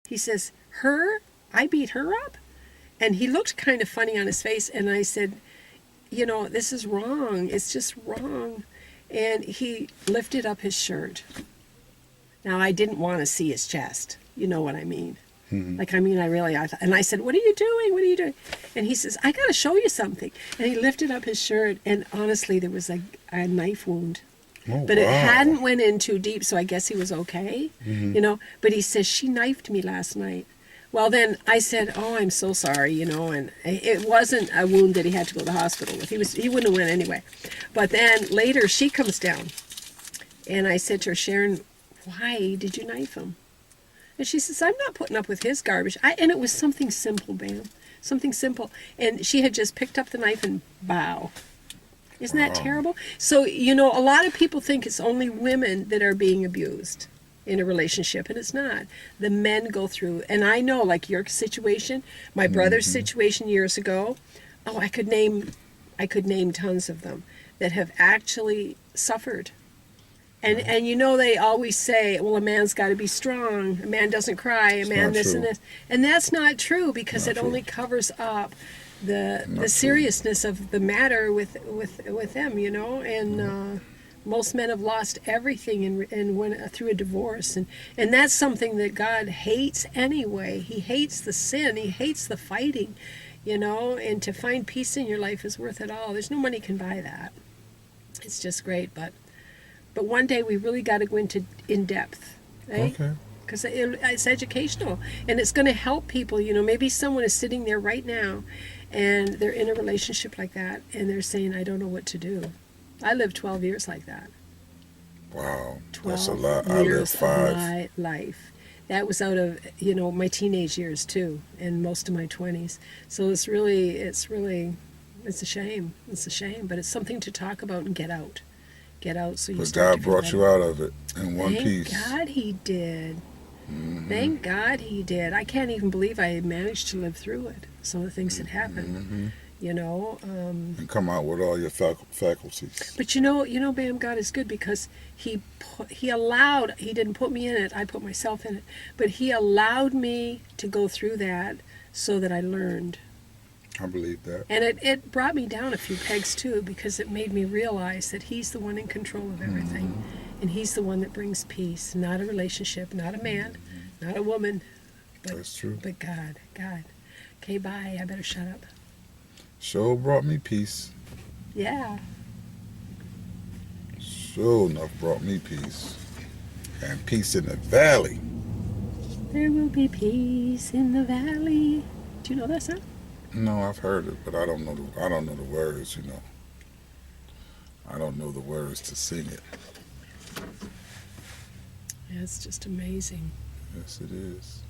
He says, her? I beat her up? And he looked kind of funny on his face. And I said, this is wrong. It's just wrong. And he lifted up his shirt. Now, I didn't want to see his chest. You know what I mean? Mm-hmm. And I said, what are you doing? What are you doing? And he says, I got to show you something. And he lifted up his shirt. And honestly, there was a knife wound. Oh, but it wow. hadn't went in too deep, so I guess he was okay, But he says, she knifed me last night. Well, then I said, oh, I'm so sorry, and it wasn't a wound that he had to go to the hospital with. He wouldn't have went anyway. But then later she comes down, and I said to her, Sharon, why did you knife him? And she says, I'm not putting up with his garbage. And it was something simple, Bam, something simple. And she had just picked up the knife and bow. Isn't that terrible? So, a lot of people think it's only women that are being abused in a relationship, and it's not. The men go through, and I know, like your situation, my brother's situation years ago, I could name tons of them that have actually suffered. And they always say, well, a man's got to be strong, a man doesn't cry, a man this and this. And that's not true, because it only covers up the seriousness of the matter with them, and most men have lost everything and went through a divorce, and that's something that God hates anyway. He hates the sin, he hates the fighting, and to find peace in your life is worth it all. There's no money can buy that. It's just great, but one day we really got to go into in depth, eh? Okay. Because it's educational, and it's going to help people. Maybe someone is sitting there right now and they're in a relationship like that, and they're saying, I don't know what to do. I lived 12 years like that. Wow, 12 that's a lot. I lived 5. of my life. That was out of, my teenage years too, and most of my 20s. So it's a shame. It's a shame, but it's something to talk about and get out. So you. But God brought you out of it in one piece. Thank God He did. Mm-hmm. Thank God He did. I can't even believe I managed to live through it. Some of the things that happened, and come out with all your faculties. But Bam, God is good, because He allowed. He didn't put me in it. I put myself in it. But He allowed me to go through that so that I learned. I believe that. And it brought me down a few pegs too, because it made me realize that He's the one in control of everything. And He's the one that brings peace, not a relationship, not a man, not a woman. But, that's true. But God. Okay, bye. I better shut up. Sure brought me peace. Yeah. Sure enough brought me peace. And peace in the valley. There will be peace in the valley. Do you know that song? No, I've heard it, but I don't know the words, I don't know the words to sing it. Yeah, it's just amazing. Yes, it is.